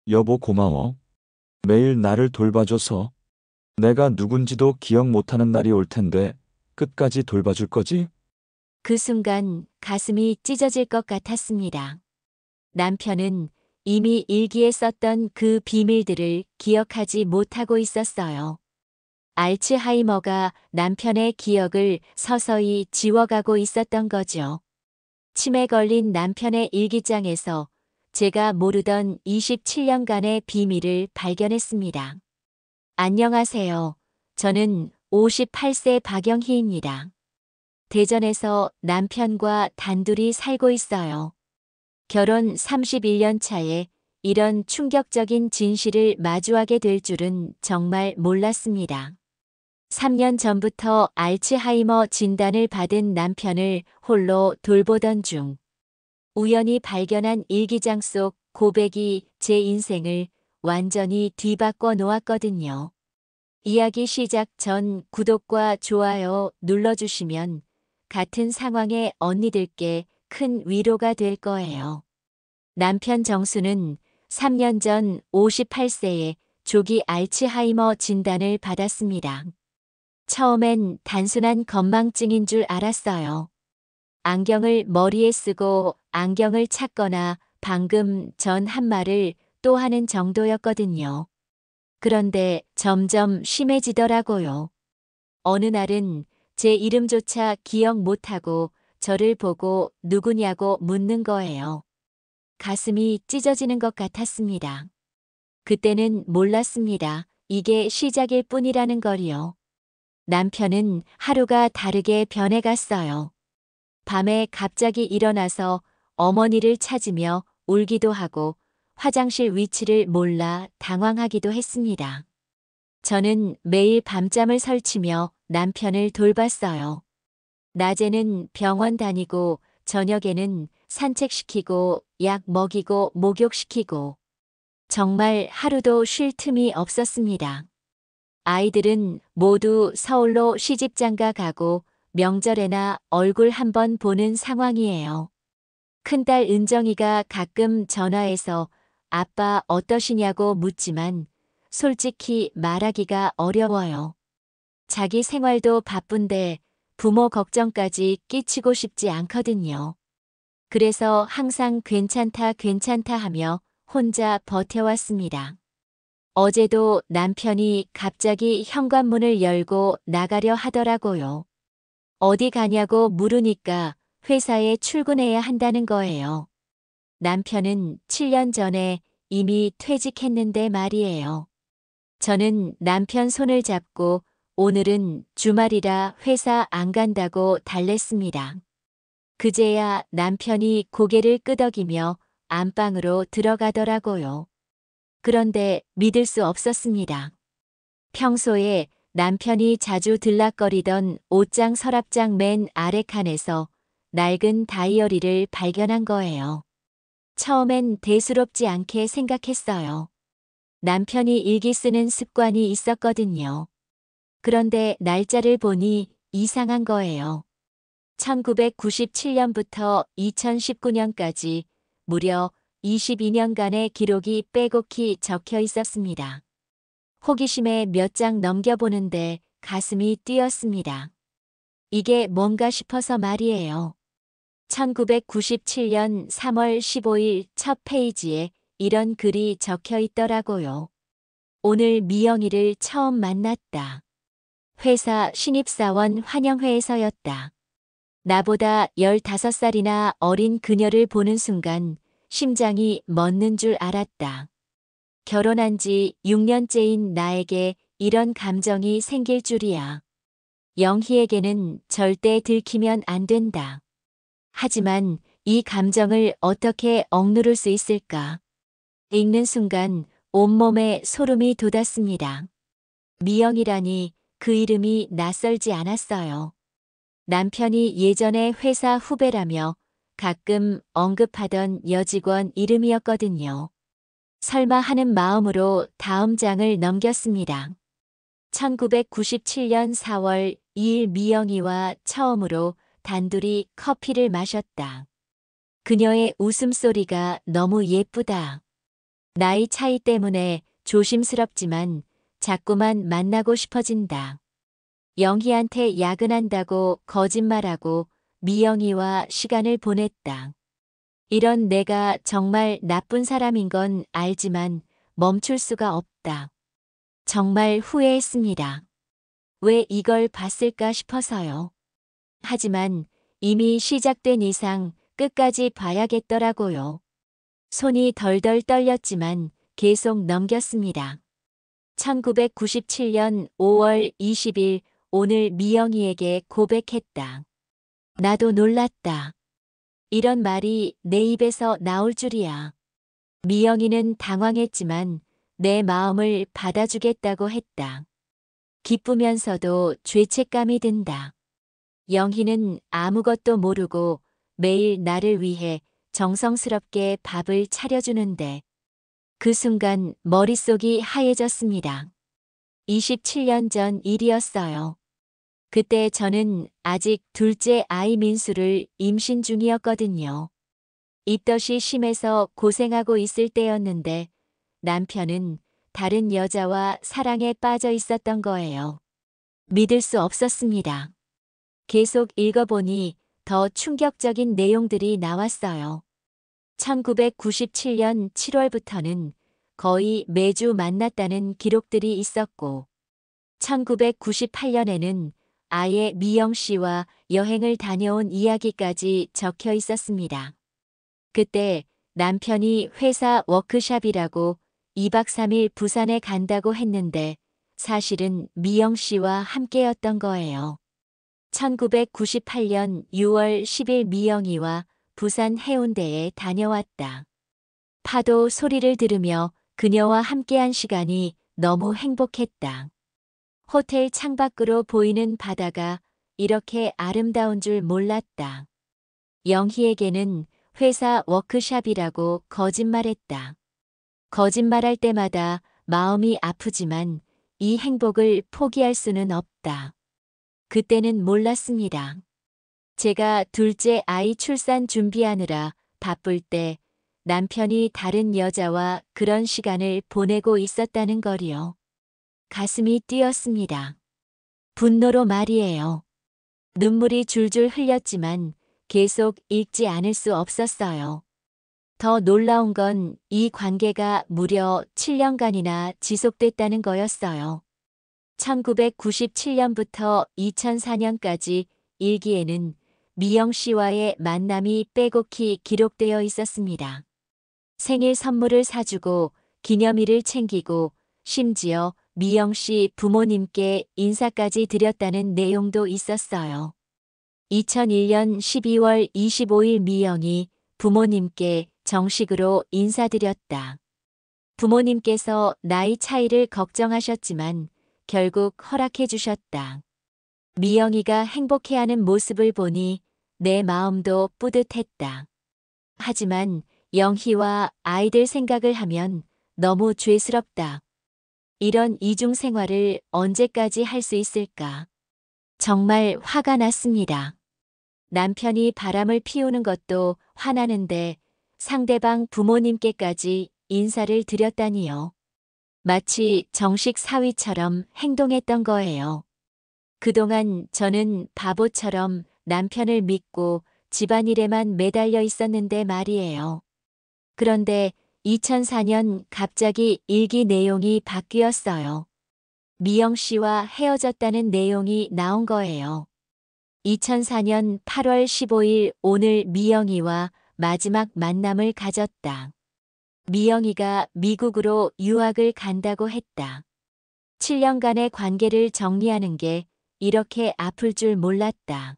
여보 고마워. 매일 나를 돌봐줘서. 내가 누군지도 기억 못하는 날이 올 텐데 끝까지 돌봐줄 거지? 그 순간 가슴이 찢어질 것 같았습니다. 남편은 이미 일기에 썼던 그 비밀들을 기억하지 못하고 있었어요. 알츠하이머가 남편의 기억을 서서히 지워가고 있었던 거죠. 치매 걸린 남편의 일기장에서 제가 모르던 27년간의 비밀을 발견했습니다. 안녕하세요. 저는 58세 박영희입니다. 대전에서 남편과 단둘이 살고 있어요. 결혼 31년 차에 이런 충격적인 진실을 마주하게 될 줄은 정말 몰랐습니다. 3년 전부터 알츠하이머 진단을 받은 남편을 홀로 돌보던 중 우연히 발견한 일기장 속 고백이 제 인생을 완전히 뒤바꿔 놓았거든요. 이야기 시작 전 구독과 좋아요 눌러주시면 같은 상황의 언니들께 큰 위로가 될 거예요. 남편 정수는 3년 전 58세에 조기 알츠하이머 진단을 받았습니다. 처음엔 단순한 건망증인 줄 알았어요. 안경을 머리에 쓰고 안경을 찾거나 방금 전 한 말을 또 하는 정도였거든요. 그런데 점점 심해지더라고요. 어느 날은 제 이름조차 기억 못하고 저를 보고 누구냐고 묻는 거예요. 가슴이 찢어지는 것 같았습니다. 그때는 몰랐습니다. 이게 시작일 뿐이라는 걸요. 남편은 하루가 다르게 변해갔어요. 밤에 갑자기 일어나서 어머니를 찾으며 울기도 하고 화장실 위치를 몰라 당황하기도 했습니다. 저는 매일 밤잠을 설치며 남편을 돌봤어요. 낮에는 병원 다니고 저녁에는 산책시키고 약 먹이고 목욕시키고 정말 하루도 쉴 틈이 없었습니다. 아이들은 모두 서울로 시집장가 가고 명절에나 얼굴 한번 보는 상황이에요. 큰딸 은정이가 가끔 전화해서 아빠 어떠시냐고 묻지만 솔직히 말하기가 어려워요. 자기 생활도 바쁜데 부모 걱정까지 끼치고 싶지 않거든요. 그래서 항상 괜찮다 괜찮다 하며 혼자 버텨왔습니다. 어제도 남편이 갑자기 현관문을 열고 나가려 하더라고요. 어디 가냐고 물으니까 회사에 출근해야 한다는 거예요. 남편은 7년 전에 이미 퇴직했는데 말이에요. 저는 남편 손을 잡고 오늘은 주말이라 회사 안 간다고 달랬습니다. 그제야 남편이 고개를 끄덕이며 안방으로 들어가더라고요. 그런데 믿을 수 없었습니다. 평소에 남편이 자주 들락거리던 옷장 서랍장 맨 아래 칸에서 낡은 다이어리를 발견한 거예요. 처음엔 대수롭지 않게 생각했어요. 남편이 일기 쓰는 습관이 있었거든요. 그런데 날짜를 보니 이상한 거예요. 1997년부터 2019년까지 무려 22년간의 기록이 빼곡히 적혀 있었습니다. 호기심에 몇 장 넘겨보는데 가슴이 뛰었습니다. 이게 뭔가 싶어서 말이에요. 1997년 3월 15일 첫 페이지에 이런 글이 적혀 있더라고요. 오늘 미영이를 처음 만났다. 회사 신입사원 환영회에서였다. 나보다 15살이나 어린 그녀를 보는 순간 심장이 멎는 줄 알았다. 결혼한 지 6년째인 나에게 이런 감정이 생길 줄이야. 영희에게는 절대 들키면 안 된다. 하지만 이 감정을 어떻게 억누를 수 있을까? 읽는 순간 온몸에 소름이 돋았습니다. 미영이라니 그 이름이 낯설지 않았어요. 남편이 예전에 회사 후배라며 가끔 언급하던 여직원 이름이었거든요. 설마 하는 마음으로 다음 장을 넘겼습니다. 1997년 4월 2일 미영이와 처음으로 단둘이 커피를 마셨다. 그녀의 웃음소리가 너무 예쁘다. 나이 차이 때문에 조심스럽지만 자꾸만 만나고 싶어진다. 영희한테 야근한다고 거짓말하고 미영이와 시간을 보냈다. 이런 내가 정말 나쁜 사람인 건 알지만 멈출 수가 없다. 정말 후회했습니다. 왜 이걸 봤을까 싶어서요. 하지만 이미 시작된 이상 끝까지 봐야겠더라고요. 손이 덜덜 떨렸지만 계속 넘겼습니다. 1997년 5월 20일 오늘 미영이에게 고백했다. 나도 놀랐다. 이런 말이 내 입에서 나올 줄이야. 미영이는 당황했지만 내 마음을 받아주겠다고 했다. 기쁘면서도 죄책감이 든다. 영희는 아무것도 모르고 매일 나를 위해 정성스럽게 밥을 차려주는데 그 순간 머릿속이 하얘졌습니다. 27년 전 일이었어요. 그때 저는 아직 둘째 아이 민수를 임신 중이었거든요. 입덧이 심해서 고생하고 있을 때였는데 남편은 다른 여자와 사랑에 빠져 있었던 거예요. 믿을 수 없었습니다. 계속 읽어보니 더 충격적인 내용들이 나왔어요. 1997년 7월부터는 거의 매주 만났다는 기록들이 있었고 1998년에는 아예 미영 씨와 여행을 다녀온 이야기까지 적혀 있었습니다. 그때 남편이 회사 워크숍이라고 2박 3일 부산에 간다고 했는데 사실은 미영 씨와 함께였던 거예요. 1998년 6월 10일 미영이와 부산 해운대에 다녀왔다. 파도 소리를 들으며 그녀와 함께한 시간이 너무 행복했다. 호텔 창밖으로 보이는 바다가 이렇게 아름다운 줄 몰랐다. 영희에게는 회사 워크숍이라고 거짓말했다. 거짓말할 때마다 마음이 아프지만 이 행복을 포기할 수는 없다. 그때는 몰랐습니다. 제가 둘째 아이 출산 준비하느라 바쁠 때 남편이 다른 여자와 그런 시간을 보내고 있었다는 걸요. 가슴이 뛰었습니다. 분노로 말이에요. 눈물이 줄줄 흘렸지만 계속 읽지 않을 수 없었어요. 더 놀라운 건 이 관계가 무려 7년간이나 지속됐다는 거였어요. 1997년부터 2004년까지 일기에는 미영 씨와의 만남이 빼곡히 기록되어 있었습니다. 생일 선물을 사주고 기념일을 챙기고 심지어 미영 씨 부모님께 인사까지 드렸다는 내용도 있었어요. 2001년 12월 25일 미영이 부모님께 정식으로 인사드렸다. 부모님께서 나이 차이를 걱정하셨지만 결국 허락해 주셨다. 미영이가 행복해하는 모습을 보니 내 마음도 뿌듯했다. 하지만 영희와 아이들 생각을 하면 너무 죄스럽다. 이런 이중 생활을 언제까지 할 수 있을까? 정말 화가 났습니다. 남편이 바람을 피우는 것도 화나는데 상대방 부모님께까지 인사를 드렸다니요. 마치 정식 사위처럼 행동했던 거예요. 그동안 저는 바보처럼 남편을 믿고 집안일에만 매달려 있었는데 말이에요. 그런데 2004년 갑자기 일기 내용이 바뀌었어요. 미영 씨와 헤어졌다는 내용이 나온 거예요. 2004년 8월 15일 오늘 미영이와 마지막 만남을 가졌다. 미영이가 미국으로 유학을 간다고 했다. 7년간의 관계를 정리하는 게 이렇게 아플 줄 몰랐다.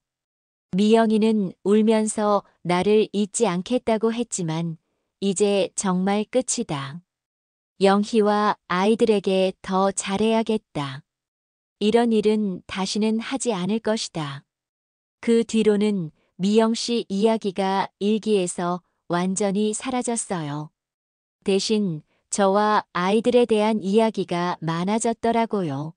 미영이는 울면서 나를 잊지 않겠다고 했지만 이제 정말 끝이다. 영희와 아이들에게 더 잘해야겠다. 이런 일은 다시는 하지 않을 것이다. 그 뒤로는 미영 씨 이야기가 일기에서 완전히 사라졌어요. 대신 저와 아이들에 대한 이야기가 많아졌더라고요.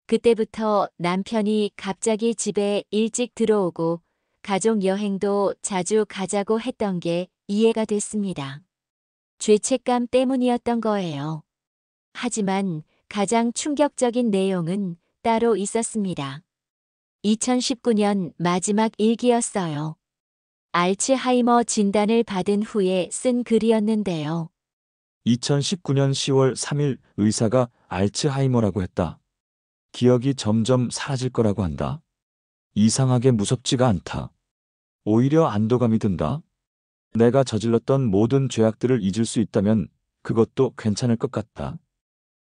그때부터 남편이 갑자기 집에 일찍 들어오고 가족 여행도 자주 가자고 했던 게 이해가 됐습니다. 죄책감 때문이었던 거예요. 하지만 가장 충격적인 내용은 따로 있었습니다. 2019년 마지막 일기였어요. 알츠하이머 진단을 받은 후에 쓴 글이었는데요. 2019년 10월 3일 의사가 알츠하이머라고 했다. 기억이 점점 사라질 거라고 한다. 이상하게 무섭지가 않다. 오히려 안도감이 든다. 내가 저질렀던 모든 죄악들을 잊을 수 있다면 그것도 괜찮을 것 같다.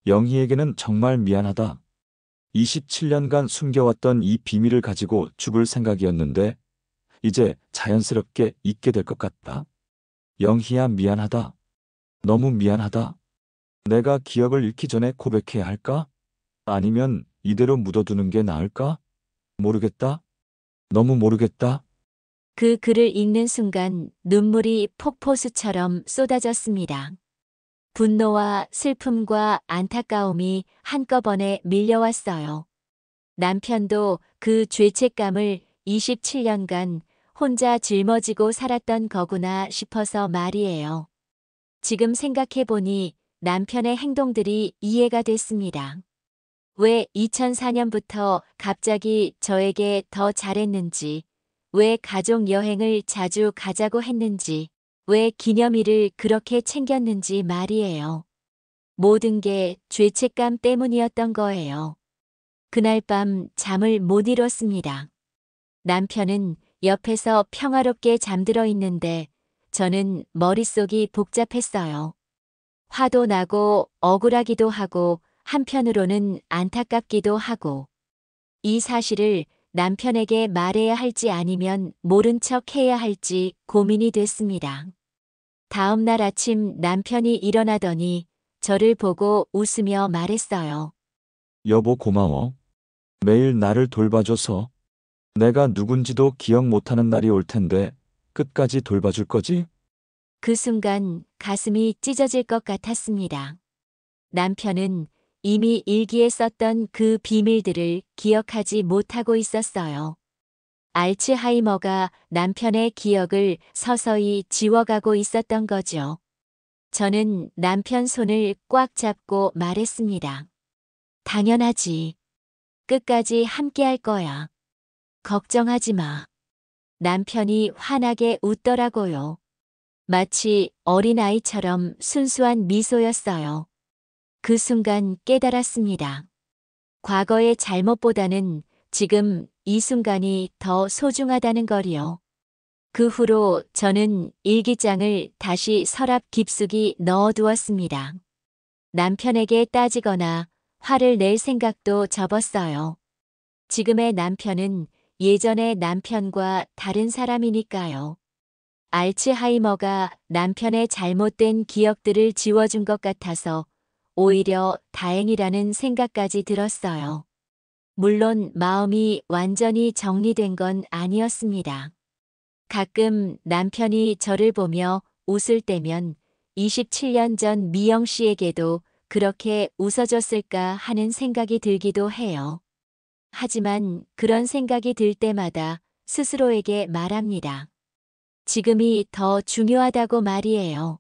영희에게는 정말 미안하다. 27년간 숨겨왔던 이 비밀을 가지고 죽을 생각이었는데 이제 자연스럽게 잊게 될 것 같다. 영희야, 미안하다. 너무 미안하다. 내가 기억을 잃기 전에 고백해야 할까? 아니면 이대로 묻어두는 게 나을까? 모르겠다. 너무 모르겠다. 그 글을 읽는 순간 눈물이 폭포수처럼 쏟아졌습니다. 분노와 슬픔과 안타까움이 한꺼번에 밀려왔어요. 남편도 그 죄책감을 27년간 혼자 짊어지고 살았던 거구나 싶어서 말이에요. 지금 생각해보니 남편의 행동들이 이해가 됐습니다. 왜 2004년부터 갑자기 저에게 더 잘했는지, 왜 가족 여행을 자주 가자고 했는지, 왜 기념일을 그렇게 챙겼는지 말이에요. 모든 게 죄책감 때문이었던 거예요. 그날 밤 잠을 못 이뤘습니다. 남편은 옆에서 평화롭게 잠들어 있는데 저는 머릿속이 복잡했어요. 화도 나고 억울하기도 하고 한편으로는 안타깝기도 하고 이 사실을 남편에게 말해야 할지 아니면 모른 척 해야 할지 고민이 됐습니다. 다음 날 아침 남편이 일어나더니 저를 보고 웃으며 말했어요. 여보, 고마워. 매일 나를 돌봐줘서. 내가 누군지도 기억 못하는 날이 올 텐데 끝까지 돌봐줄 거지? 그 순간 가슴이 찢어질 것 같았습니다. 남편은 이미 일기에 썼던 그 비밀들을 기억하지 못하고 있었어요. 알츠하이머가 남편의 기억을 서서히 지워가고 있었던 거죠. 저는 남편 손을 꽉 잡고 말했습니다. 당연하지. 끝까지 함께 할 거야. 걱정하지 마. 남편이 환하게 웃더라고요. 마치 어린아이처럼 순수한 미소였어요. 그 순간 깨달았습니다. 과거의 잘못보다는 지금 이 순간이 더 소중하다는 걸요. 그 후로 저는 일기장을 다시 서랍 깊숙이 넣어두었습니다. 남편에게 따지거나 화를 낼 생각도 접었어요. 지금의 남편은 예전의 남편과 다른 사람이니까요. 알츠하이머가 남편의 잘못된 기억들을 지워준 것 같아서 오히려 다행이라는 생각까지 들었어요. 물론 마음이 완전히 정리된 건 아니었습니다. 가끔 남편이 저를 보며 웃을 때면 27년 전 미영 씨에게도 그렇게 웃어줬을까 하는 생각이 들기도 해요. 하지만 그런 생각이 들 때마다 스스로에게 말합니다. 지금이 더 중요하다고 말이에요.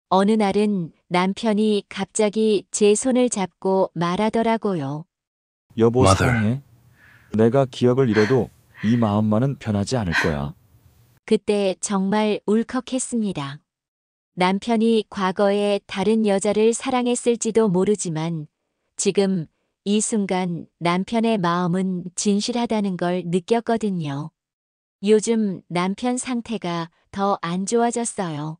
어느 날은 남편이 갑자기 제 손을 잡고 말하더라고요. 여보, Mother. 사랑해. 내가 기억을 잃어도 이 마음만은 변하지 않을 거야. 그때 정말 울컥했습니다. 남편이 과거에 다른 여자를 사랑했을지도 모르지만 지금 이 순간 남편의 마음은 진실하다는 걸 느꼈거든요. 요즘 남편 상태가 더 안 좋아졌어요.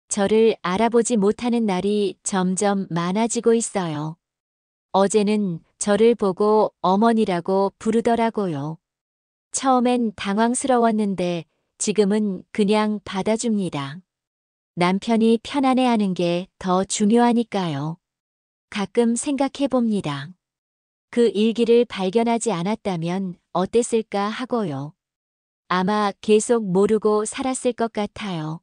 저를 알아보지 못하는 날이 점점 많아지고 있어요. 어제는 저를 보고 어머니라고 부르더라고요. 처음엔 당황스러웠는데 지금은 그냥 받아줍니다. 남편이 편안해하는 게 더 중요하니까요. 가끔 생각해 봅니다. 그 일기를 발견하지 않았다면 어땠을까 하고요. 아마 계속 모르고 살았을 것 같아요.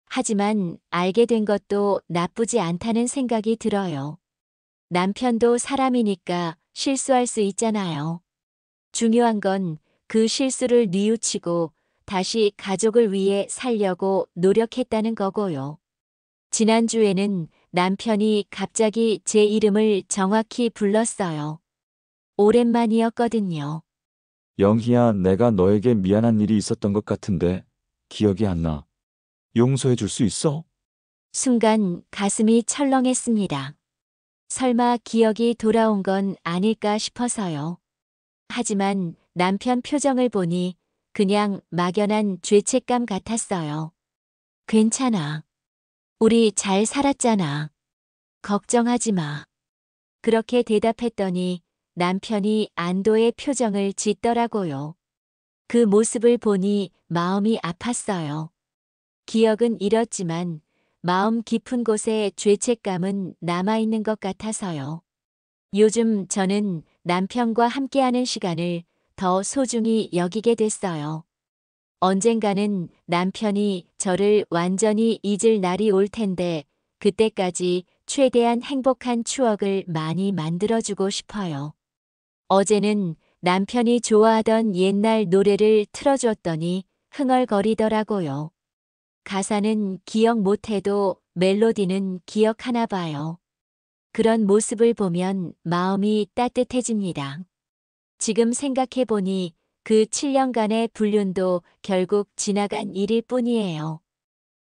하지만 알게 된 것도 나쁘지 않다는 생각이 들어요. 남편도 사람이니까 실수할 수 있잖아요. 중요한 건 그 실수를 뉘우치고 다시 가족을 위해 살려고 노력했다는 거고요. 지난주에는 남편이 갑자기 제 이름을 정확히 불렀어요. 오랜만이었거든요. 영희야, 내가 너에게 미안한 일이 있었던 것 같은데 기억이 안 나. 용서해 줄 수 있어? 순간 가슴이 철렁했습니다. 설마 기억이 돌아온 건 아닐까 싶어서요. 하지만 남편 표정을 보니 그냥 막연한 죄책감 같았어요. 괜찮아. 우리 잘 살았잖아. 걱정하지 마. 그렇게 대답했더니 남편이 안도의 표정을 짓더라고요. 그 모습을 보니 마음이 아팠어요. 기억은 잃었지만 마음 깊은 곳에 죄책감은 남아있는 것 같아서요. 요즘 저는 남편과 함께하는 시간을 더 소중히 여기게 됐어요. 언젠가는 남편이 저를 완전히 잊을 날이 올 텐데 그때까지 최대한 행복한 추억을 많이 만들어주고 싶어요. 어제는 남편이 좋아하던 옛날 노래를 틀어줬더니 흥얼거리더라고요. 가사는 기억 못해도 멜로디는 기억하나 봐요. 그런 모습을 보면 마음이 따뜻해집니다. 지금 생각해보니 그 7년간의 불륜도 결국 지나간 일일 뿐이에요.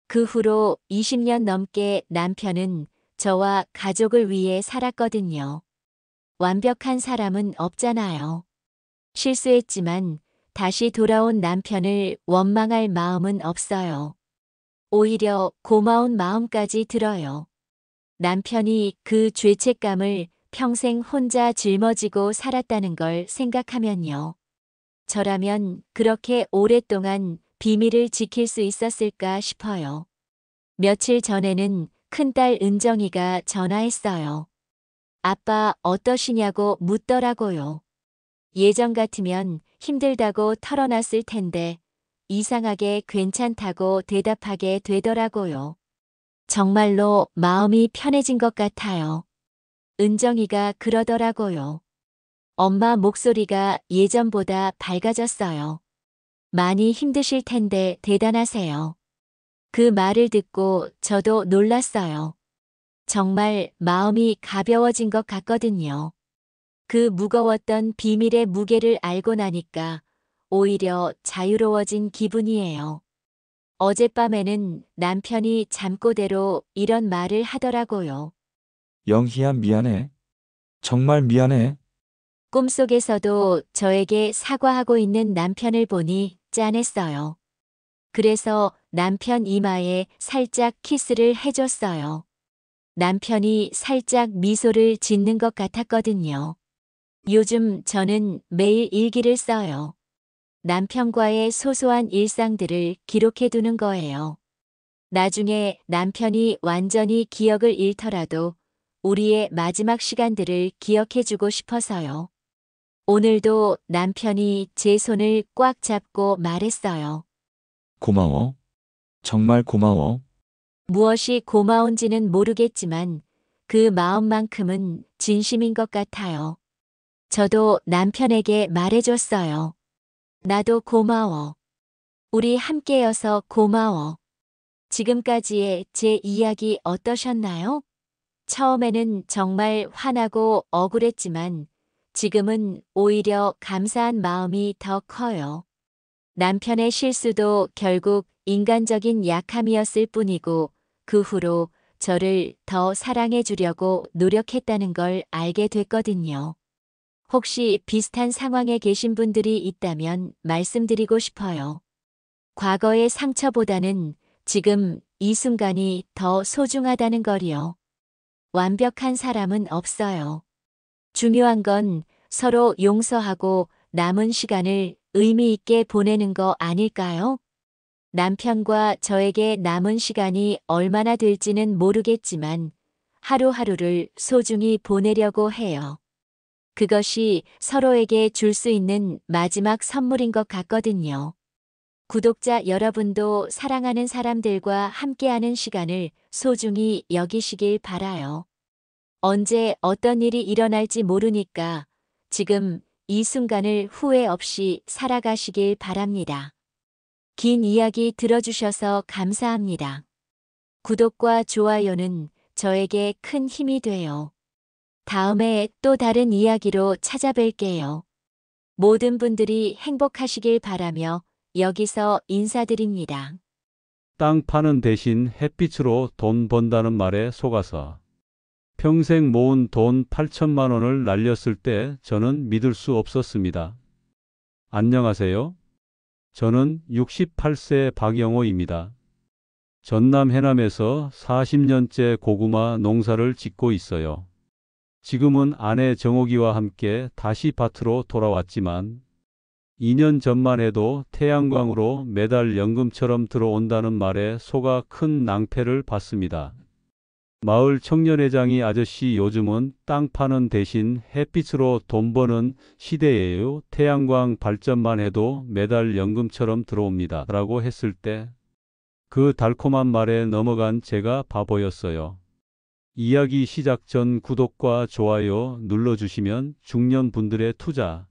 그 후로 20년 넘게 남편은 저와 가족을 위해 살았거든요. 완벽한 사람은 없잖아요. 실수했지만 다시 돌아온 남편을 원망할 마음은 없어요. 오히려 고마운 마음까지 들어요. 남편이 그 죄책감을 평생 혼자 짊어지고 살았다는 걸 생각하면요. 저라면 그렇게 오랫동안 비밀을 지킬 수 있었을까 싶어요. 며칠 전에는 큰딸 은정이가 전화했어요. 아빠 어떠시냐고 묻더라고요. 예전 같으면 힘들다고 털어놨을 텐데 이상하게 괜찮다고 대답하게 되더라고요. 정말로 마음이 편해진 것 같아요. 은정이가 그러더라고요. 엄마 목소리가 예전보다 밝아졌어요. 많이 힘드실 텐데 대단하세요. 그 말을 듣고 저도 놀랐어요. 정말 마음이 가벼워진 것 같거든요. 그 무거웠던 비밀의 무게를 알고 나니까 오히려 자유로워진 기분이에요. 어젯밤에는 남편이 잠꼬대로 이런 말을 하더라고요. 영희야, 미안해. 정말 미안해. 꿈속에서도 저에게 사과하고 있는 남편을 보니 짠했어요. 그래서 남편 이마에 살짝 키스를 해줬어요. 남편이 살짝 미소를 짓는 것 같았거든요. 요즘 저는 매일 일기를 써요. 남편과의 소소한 일상들을 기록해두는 거예요. 나중에 남편이 완전히 기억을 잃더라도 우리의 마지막 시간들을 기억해주고 싶어서요. 오늘도 남편이 제 손을 꽉 잡고 말했어요. 고마워. 정말 고마워. 무엇이 고마운지는 모르겠지만 그 마음만큼은 진심인 것 같아요. 저도 남편에게 말해줬어요. 나도 고마워. 우리 함께여서 고마워. 지금까지의 제 이야기 어떠셨나요? 처음에는 정말 화나고 억울했지만 지금은 오히려 감사한 마음이 더 커요. 남편의 실수도 결국 인간적인 약함이었을 뿐이고 그 후로 저를 더 사랑해 주려고 노력했다는 걸 알게 됐거든요. 혹시 비슷한 상황에 계신 분들이 있다면 말씀드리고 싶어요. 과거의 상처보다는 지금 이 순간이 더 소중하다는 걸요. 완벽한 사람은 없어요. 중요한 건 서로 용서하고 남은 시간을 의미 있게 보내는 거 아닐까요? 남편과 저에게 남은 시간이 얼마나 될지는 모르겠지만 하루하루를 소중히 보내려고 해요. 그것이 서로에게 줄 수 있는 마지막 선물인 것 같거든요. 구독자 여러분도 사랑하는 사람들과 함께하는 시간을 소중히 여기시길 바라요. 언제 어떤 일이 일어날지 모르니까 지금 이 순간을 후회 없이 살아가시길 바랍니다. 긴 이야기 들어주셔서 감사합니다. 구독과 좋아요는 저에게 큰 힘이 돼요. 다음에 또 다른 이야기로 찾아뵐게요. 모든 분들이 행복하시길 바라며 여기서 인사드립니다. 땅 파는 대신 햇빛으로 돈 번다는 말에 속아서 평생 모은 돈 8천만 원을 날렸을 때 저는 믿을 수 없었습니다. 안녕하세요. 저는 68세 박영호입니다. 전남 해남에서 40년째 고구마 농사를 짓고 있어요. 지금은 아내 정옥이와 함께 다시 밭으로 돌아왔지만 2년 전만 해도 태양광으로 매달 연금처럼 들어온다는 말에 속아 큰 낭패를 봤습니다. 마을 청년회장이 아저씨 요즘은 땅 파는 대신 햇빛으로 돈 버는 시대예요. 태양광 발전만 해도 매달 연금처럼 들어옵니다. 라고 했을 때 그 달콤한 말에 넘어간 제가 바보였어요. 이야기 시작 전 구독과 좋아요 눌러주시면 중년분들의 투자,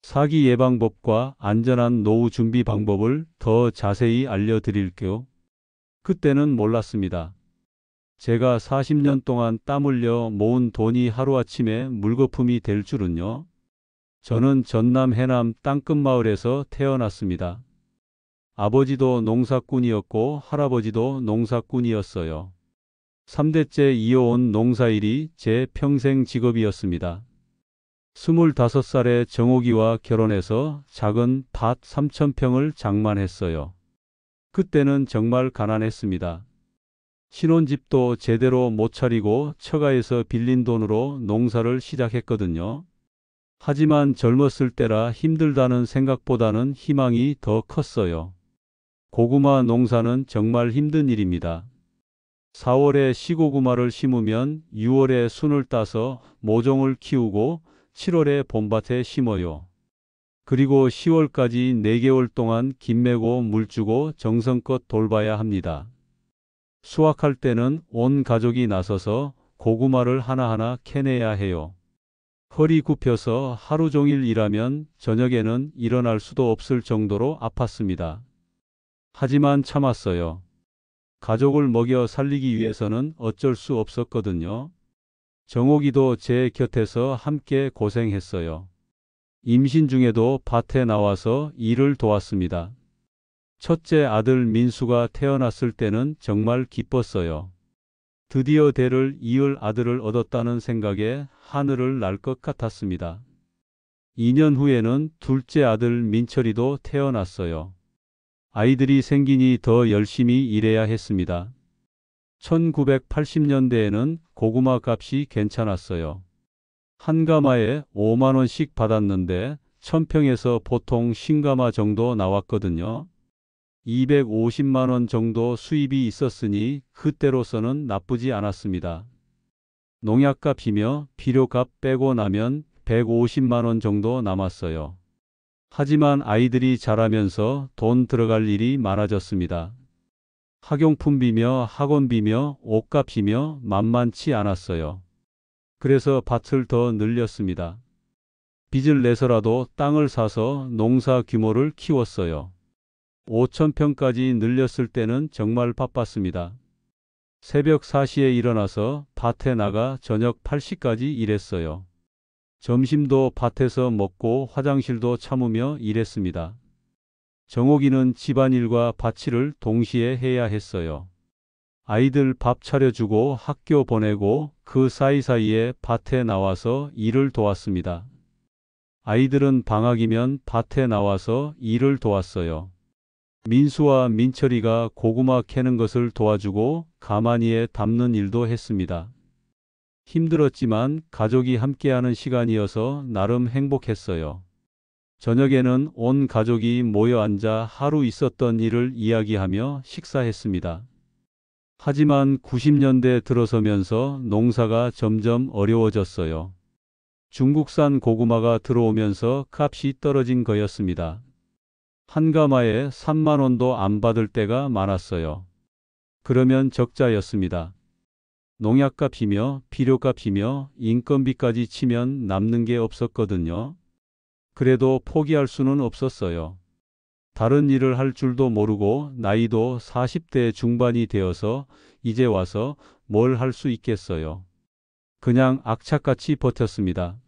사기 예방법과 안전한 노후 준비 방법을 더 자세히 알려드릴게요. 그때는 몰랐습니다. 제가 40년 동안 땀 흘려 모은 돈이 하루아침에 물거품이 될 줄은요. 저는 전남 해남 땅끝마을에서 태어났습니다. 아버지도 농사꾼이었고 할아버지도 농사꾼이었어요. 3대째 이어온 농사일이 제 평생 직업이었습니다. 25살에 정옥이와 결혼해서 작은 밭 3,000평을 장만했어요. 그때는 정말 가난했습니다. 신혼집도 제대로 못 차리고 처가에서 빌린 돈으로 농사를 시작했거든요. 하지만 젊었을 때라 힘들다는 생각보다는 희망이 더 컸어요. 고구마 농사는 정말 힘든 일입니다. 4월에 시고구마를 심으면 6월에 순을 따서 모종을 키우고 7월에 봄밭에 심어요. 그리고 10월까지 4개월 동안 김 매고 물 주고 정성껏 돌봐야 합니다. 수확할 때는 온 가족이 나서서 고구마를 하나하나 캐내야 해요. 허리 굽혀서 하루 종일 일하면 저녁에는 일어날 수도 없을 정도로 아팠습니다. 하지만 참았어요. 가족을 먹여 살리기 위해서는 어쩔 수 없었거든요. 정옥이도 제 곁에서 함께 고생했어요. 임신 중에도 밭에 나와서 일을 도왔습니다. 첫째 아들 민수가 태어났을 때는 정말 기뻤어요. 드디어 대를 이을 아들을 얻었다는 생각에 하늘을 날 것 같았습니다. 2년 후에는 둘째 아들 민철이도 태어났어요. 아이들이 생기니 더 열심히 일해야 했습니다. 1980년대에는 고구마 값이 괜찮았어요. 한 가마에 5만 원씩 받았는데 1000평에서 보통 신가마 정도 나왔거든요. 250만 원 정도 수입이 있었으니 그때로서는 나쁘지 않았습니다. 농약값이며 비료값 빼고 나면 150만 원 정도 남았어요. 하지만 아이들이 자라면서 돈 들어갈 일이 많아졌습니다. 학용품비며 학원비며 옷값이며 만만치 않았어요. 그래서 밭을 더 늘렸습니다. 빚을 내서라도 땅을 사서 농사 규모를 키웠어요. 5,000평까지 늘렸을 때는 정말 바빴습니다. 새벽 4시에 일어나서 밭에 나가 저녁 8시까지 일했어요. 점심도 밭에서 먹고 화장실도 참으며 일했습니다. 정옥이는 집안일과 밭일을 동시에 해야 했어요. 아이들 밥 차려주고 학교 보내고 그 사이사이에 밭에 나와서 일을 도왔습니다. 아이들은 방학이면 밭에 나와서 일을 도왔어요. 민수와 민철이가 고구마 캐는 것을 도와주고 가마니에 담는 일도 했습니다. 힘들었지만 가족이 함께하는 시간이어서 나름 행복했어요. 저녁에는 온 가족이 모여 앉아 하루 있었던 일을 이야기하며 식사했습니다. 하지만 90년대 들어서면서 농사가 점점 어려워졌어요. 중국산 고구마가 들어오면서 값이 떨어진 거였습니다. 한 가마에 3만 원도 안 받을 때가 많았어요. 그러면 적자였습니다. 농약값이며 비료값이며 인건비까지 치면 남는 게 없었거든요. 그래도 포기할 수는 없었어요. 다른 일을 할 줄도 모르고 나이도 40대 중반이 되어서 이제 와서 뭘 할 수 있겠어요. 그냥 악착같이 버텼습니다.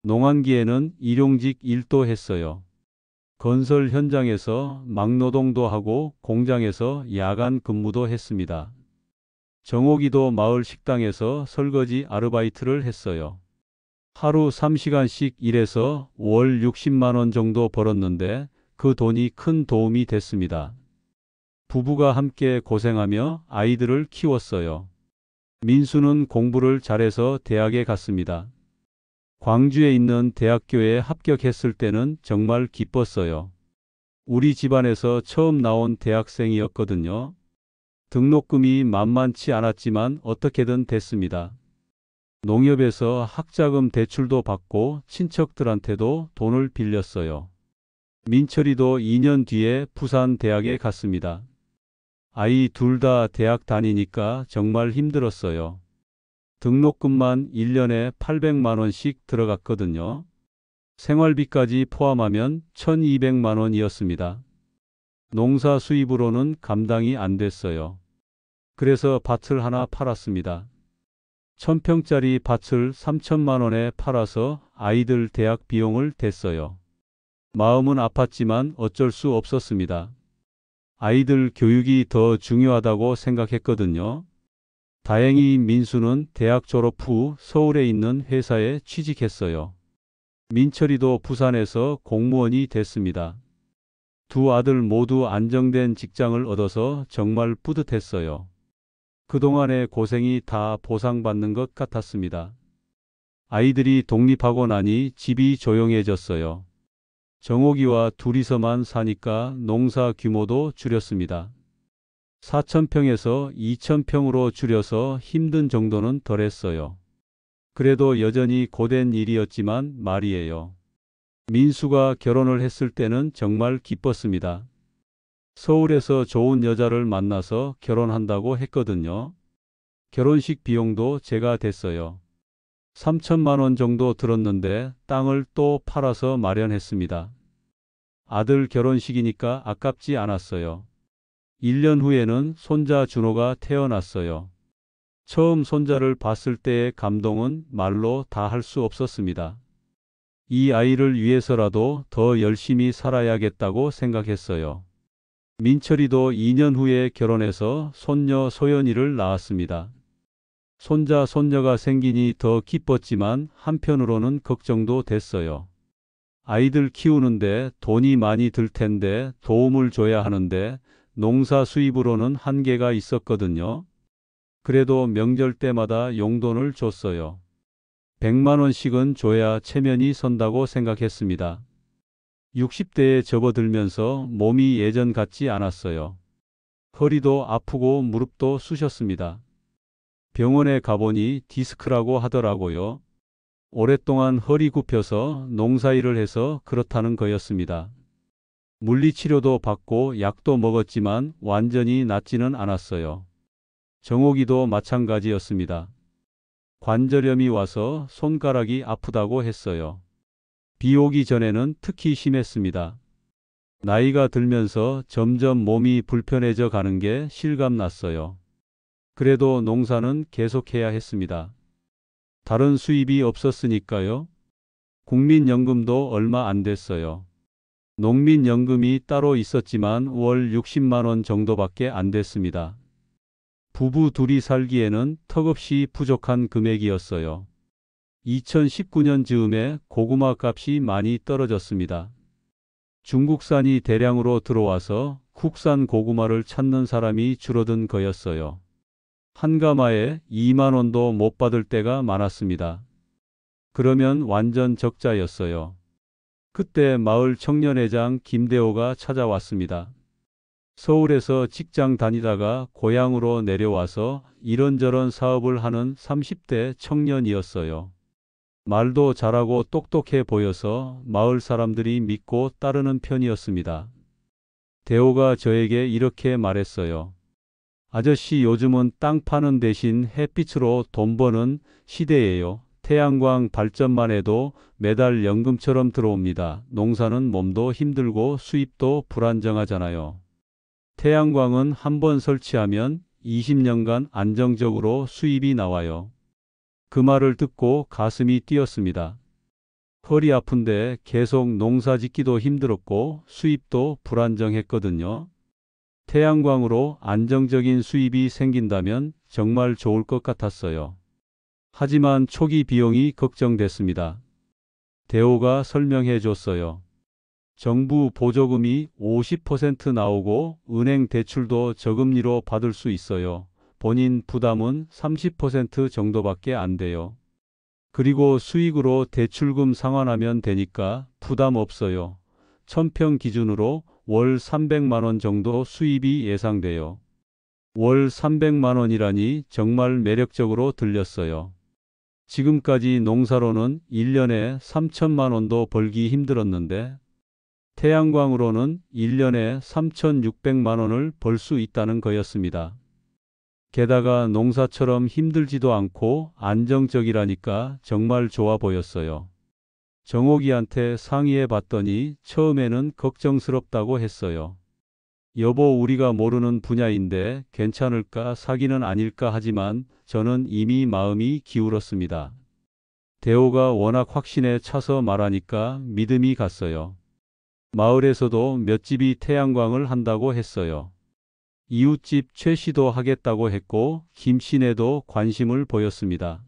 농한기에는 일용직 일도 했어요. 건설 현장에서 막노동도 하고 공장에서 야간 근무도 했습니다. 정옥이도 마을 식당에서 설거지 아르바이트를 했어요. 하루 3시간씩 일해서 월 60만 원 정도 벌었는데 그 돈이 큰 도움이 됐습니다. 부부가 함께 고생하며 아이들을 키웠어요. 민수는 공부를 잘해서 대학에 갔습니다. 광주에 있는 대학교에 합격했을 때는 정말 기뻤어요. 우리 집안에서 처음 나온 대학생이었거든요. 등록금이 만만치 않았지만 어떻게든 됐습니다. 농협에서 학자금 대출도 받고 친척들한테도 돈을 빌렸어요. 민철이도 2년 뒤에 부산 대학에 갔습니다. 아이 둘 다 대학 다니니까 정말 힘들었어요. 등록금만 1년에 800만 원씩 들어갔거든요. 생활비까지 포함하면 1200만 원이었습니다. 농사 수입으로는 감당이 안 됐어요. 그래서 밭을 하나 팔았습니다. 1000평짜리 밭을 3천만 원에 팔아서 아이들 대학 비용을 댔어요. 마음은 아팠지만 어쩔 수 없었습니다. 아이들 교육이 더 중요하다고 생각했거든요. 다행히 민수는 대학 졸업 후 서울에 있는 회사에 취직했어요. 민철이도 부산에서 공무원이 됐습니다. 두 아들 모두 안정된 직장을 얻어서 정말 뿌듯했어요. 그동안의 고생이 다 보상받는 것 같았습니다. 아이들이 독립하고 나니 집이 조용해졌어요. 정옥이와 둘이서만 사니까 농사 규모도 줄였습니다. 4000평에서 2000평으로 줄여서 힘든 정도는 덜했어요. 그래도 여전히 고된 일이었지만 말이에요. 민수가 결혼을 했을 때는 정말 기뻤습니다. 서울에서 좋은 여자를 만나서 결혼한다고 했거든요. 결혼식 비용도 제가 댔어요. 3천만 원 정도 들었는데 땅을 또 팔아서 마련했습니다. 아들 결혼식이니까 아깝지 않았어요. 1년 후에는 손자 준호가 태어났어요. 처음 손자를 봤을 때의 감동은 말로 다 할 수 없었습니다. 이 아이를 위해서라도 더 열심히 살아야겠다고 생각했어요. 민철이도 2년 후에 결혼해서 손녀 소연이를 낳았습니다. 손자 손녀가 생기니 더 기뻤지만 한편으로는 걱정도 됐어요. 아이들 키우는데 돈이 많이 들 텐데 도움을 줘야 하는데 농사 수입으로는 한계가 있었거든요. 그래도 명절 때마다 용돈을 줬어요. 100만 원씩은 줘야 체면이 선다고 생각했습니다. 60대에 접어들면서 몸이 예전 같지 않았어요. 허리도 아프고 무릎도 쑤셨습니다. 병원에 가보니 디스크라고 하더라고요. 오랫동안 허리 굽혀서 농사일을 해서 그렇다는 거였습니다. 물리치료도 받고 약도 먹었지만 완전히 낫지는 않았어요. 정옥이도 마찬가지였습니다. 관절염이 와서 손가락이 아프다고 했어요. 비 오기 전에는 특히 심했습니다. 나이가 들면서 점점 몸이 불편해져 가는 게 실감났어요. 그래도 농사는 계속해야 했습니다. 다른 수입이 없었으니까요. 국민연금도 얼마 안 됐어요. 농민연금이 따로 있었지만 월 60만 원 정도밖에 안 됐습니다. 부부 둘이 살기에는 턱없이 부족한 금액이었어요. 2019년 즈음에 고구마 값이 많이 떨어졌습니다. 중국산이 대량으로 들어와서 국산 고구마를 찾는 사람이 줄어든 거였어요. 한 가마에 2만 원도 못 받을 때가 많았습니다. 그러면 완전 적자였어요. 그때 마을 청년회장 김대호가 찾아왔습니다. 서울에서 직장 다니다가 고향으로 내려와서 이런저런 사업을 하는 30대 청년이었어요. 말도 잘하고 똑똑해 보여서 마을 사람들이 믿고 따르는 편이었습니다. 대호가 저에게 이렇게 말했어요. 아저씨, 요즘은 땅 파는 대신 햇빛으로 돈 버는 시대예요. 태양광 발전만 해도 매달 연금처럼 들어옵니다. 농사는 몸도 힘들고 수입도 불안정하잖아요. 태양광은 한번 설치하면 20년간 안정적으로 수입이 나와요. 그 말을 듣고 가슴이 뛰었습니다. 허리 아픈데 계속 농사 짓기도 힘들었고 수입도 불안정했거든요. 태양광으로 안정적인 수입이 생긴다면 정말 좋을 것 같았어요. 하지만 초기 비용이 걱정됐습니다. 대호가 설명해 줬어요. 정부 보조금이 50% 나오고 은행 대출도 저금리로 받을 수 있어요. 본인 부담은 30% 정도밖에 안 돼요. 그리고 수익으로 대출금 상환하면 되니까 부담 없어요. 1000평 기준으로 월 300만 원 정도 수입이 예상돼요. 월 300만 원이라니 정말 매력적으로 들렸어요. 지금까지 농사로는 1년에 3천만 원도 벌기 힘들었는데 태양광으로는 1년에 3,600만 원을 벌 수 있다는 거였습니다. 게다가 농사처럼 힘들지도 않고 안정적이라니까 정말 좋아 보였어요. 정옥이한테 상의해 봤더니 처음에는 걱정스럽다고 했어요. 여보, 우리가 모르는 분야인데 괜찮을까, 사기는 아닐까 하지만 저는 이미 마음이 기울었습니다. 대호가 워낙 확신에 차서 말하니까 믿음이 갔어요. 마을에서도 몇 집이 태양광을 한다고 했어요. 이웃집 최 씨도 하겠다고 했고 김 씨네도 관심을 보였습니다.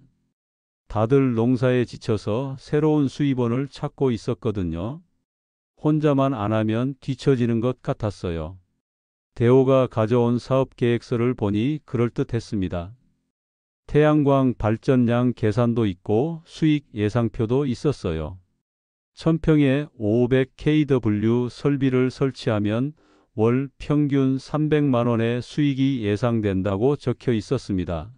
다들 농사에 지쳐서 새로운 수입원을 찾고 있었거든요. 혼자만 안 하면 뒤처지는 것 같았어요. 대호가 가져온 사업 계획서를 보니 그럴듯했습니다. 태양광 발전량 계산도 있고 수익 예상표도 있었어요. 1000평에 500kW 설비를 설치하면 월 평균 300만 원의 수익이 예상된다고 적혀 있었습니다.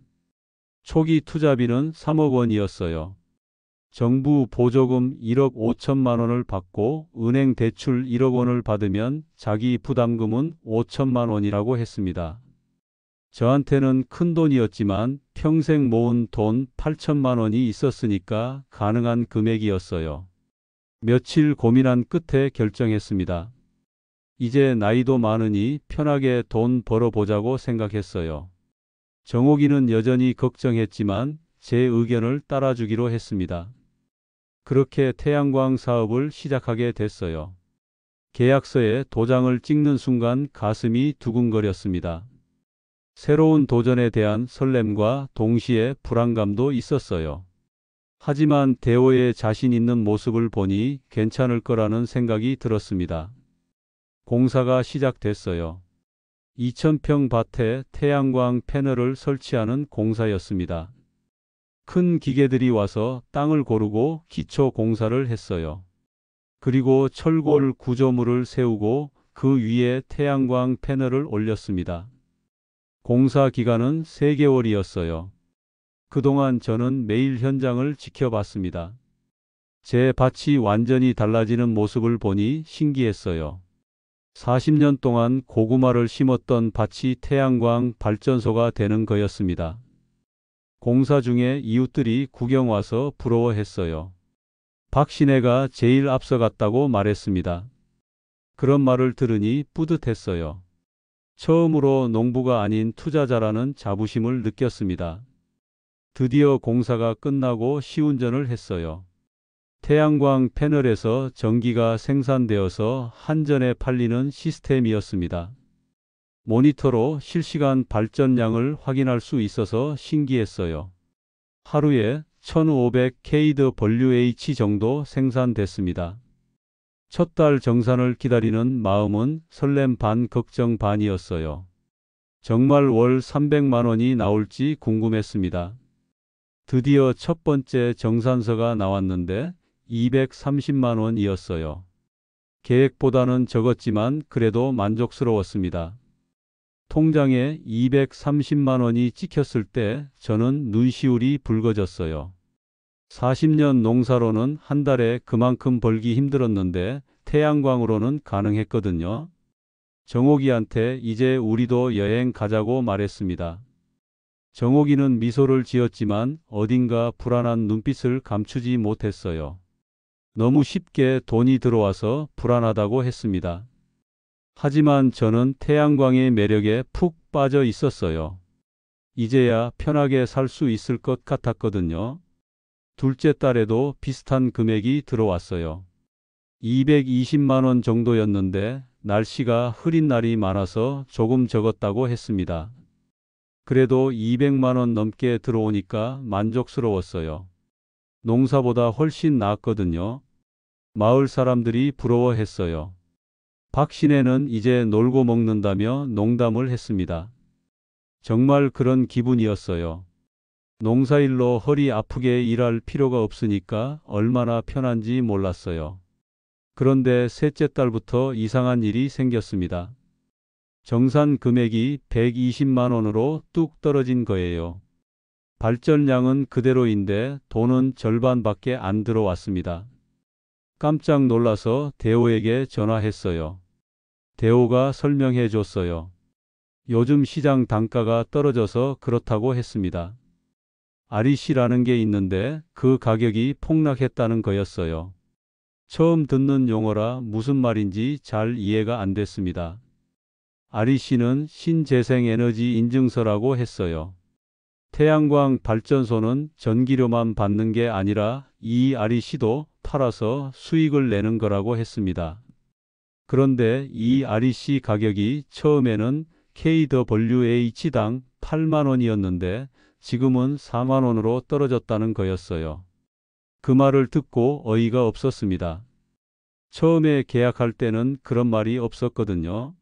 초기 투자비는 3억 원이었어요. 정부 보조금 1억 5천만 원을 받고 은행 대출 1억 원을 받으면 자기 부담금은 5천만 원이라고 했습니다. 저한테는 큰 돈이었지만 평생 모은 돈 8천만 원이 있었으니까 가능한 금액이었어요. 며칠 고민한 끝에 결정했습니다. 이제 나이도 많으니 편하게 돈 벌어보자고 생각했어요. 정옥이는 여전히 걱정했지만 제 의견을 따라주기로 했습니다. 그렇게 태양광 사업을 시작하게 됐어요. 계약서에 도장을 찍는 순간 가슴이 두근거렸습니다. 새로운 도전에 대한 설렘과 동시에 불안감도 있었어요. 하지만 대호의 자신 있는 모습을 보니 괜찮을 거라는 생각이 들었습니다. 공사가 시작됐어요. 2000평 밭에 태양광 패널을 설치하는 공사였습니다. 큰 기계들이 와서 땅을 고르고 기초 공사를 했어요. 그리고 철골 구조물을 세우고 그 위에 태양광 패널을 올렸습니다. 공사 기간은 3개월이었어요. 그동안 저는 매일 현장을 지켜봤습니다. 제 밭이 완전히 달라지는 모습을 보니 신기했어요. 40년 동안 고구마를 심었던 밭이 태양광 발전소가 되는 거였습니다. 공사 중에 이웃들이 구경 와서 부러워했어요. 박신혜가 제일 앞서갔다고 말했습니다. 그런 말을 들으니 뿌듯했어요. 처음으로 농부가 아닌 투자자라는 자부심을 느꼈습니다. 드디어 공사가 끝나고 시운전을 했어요. 태양광 패널에서 전기가 생산되어서 한전에 팔리는 시스템이었습니다. 모니터로 실시간 발전량을 확인할 수 있어서 신기했어요. 하루에 1500kWh 정도 생산됐습니다. 첫 달 정산을 기다리는 마음은 설렘 반 걱정 반이었어요. 정말 월 300만 원이 나올지 궁금했습니다. 드디어 첫 번째 정산서가 나왔는데 230만 원이었어요. 계획보다는 적었지만 그래도 만족스러웠습니다. 통장에 230만 원이 찍혔을 때 저는 눈시울이 붉어졌어요. 40년 농사로는 한 달에 그만큼 벌기 힘들었는데 태양광으로는 가능했거든요. 정옥이한테 이제 우리도 여행 가자고 말했습니다. 정옥이는 미소를 지었지만 어딘가 불안한 눈빛을 감추지 못했어요. 너무 쉽게 돈이 들어와서 불안하다고 했습니다. 하지만 저는 태양광의 매력에 푹 빠져 있었어요. 이제야 편하게 살 수 있을 것 같았거든요. 둘째 달에도 비슷한 금액이 들어왔어요. 220만 원 정도였는데 날씨가 흐린 날이 많아서 조금 적었다고 했습니다. 그래도 200만 원 넘게 들어오니까 만족스러웠어요. 농사보다 훨씬 나았거든요. 마을 사람들이 부러워했어요. 박신혜는 이제 놀고 먹는다며 농담을 했습니다. 정말 그런 기분이었어요. 농사일로 허리 아프게 일할 필요가 없으니까 얼마나 편한지 몰랐어요. 그런데 셋째 달부터 이상한 일이 생겼습니다. 정산 금액이 120만 원으로 뚝 떨어진 거예요. 발전량은 그대로인데 돈은 절반밖에 안 들어왔습니다. 깜짝 놀라서 대호에게 전화했어요. 대호가 설명해 줬어요. 요즘 시장 단가가 떨어져서 그렇다고 했습니다. 아리씨라는 게 있는데 그 가격이 폭락했다는 거였어요. 처음 듣는 용어라 무슨 말인지 잘 이해가 안 됐습니다. 아리씨는 신재생에너지 인증서라고 했어요. 태양광 발전소는 전기료만 받는 게 아니라 이 아리씨도 팔아서 수익을 내는 거라고 했습니다. 그런데 이 아리씨 가격이 처음에는 kWh당 8만 원이었는데 지금은 4만 원으로 떨어졌다는 거였어요. 그 말을 듣고 어이가 없었습니다. 처음에 계약할 때는 그런 말이 없었거든요.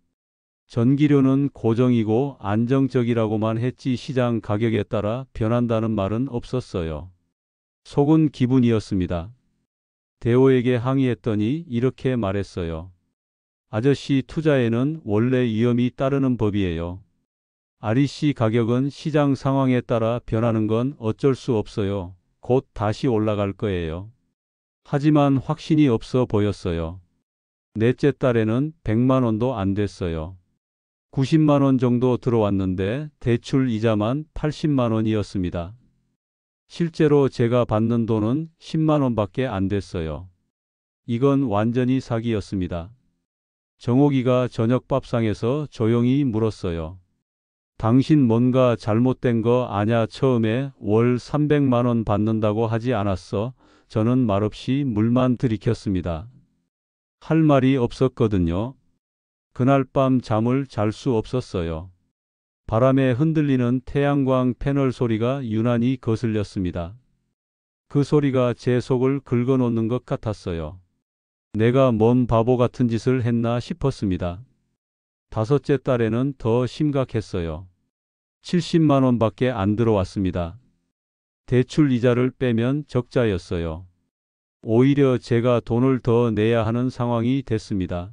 전기료는 고정이고 안정적이라고만 했지 시장 가격에 따라 변한다는 말은 없었어요. 속은 기분이었습니다. 대호에게 항의했더니 이렇게 말했어요. 아저씨, 투자에는 원래 위험이 따르는 법이에요. 아리씨 가격은 시장 상황에 따라 변하는 건 어쩔 수 없어요. 곧 다시 올라갈 거예요. 하지만 확신이 없어 보였어요. 넷째 달에는 100만 원도 안 됐어요. 90만 원 정도 들어왔는데 대출 이자만 80만 원이었습니다. 실제로 제가 받는 돈은 10만 원밖에 안 됐어요. 이건 완전히 사기였습니다. 정옥이가 저녁 밥상에서 조용히 물었어요. 당신 뭔가 잘못된 거 아냐? 처음에 월 300만 원 받는다고 하지 않았어? 저는 말없이 물만 들이켰습니다. 할 말이 없었거든요. 그날 밤 잠을 잘 수 없었어요. 바람에 흔들리는 태양광 패널 소리가 유난히 거슬렸습니다. 그 소리가 제 속을 긁어놓는 것 같았어요. 내가 뭔 바보 같은 짓을 했나 싶었습니다. 다섯째 달에는 더 심각했어요. 70만 원밖에 안 들어왔습니다. 대출 이자를 빼면 적자였어요. 오히려 제가 돈을 더 내야 하는 상황이 됐습니다.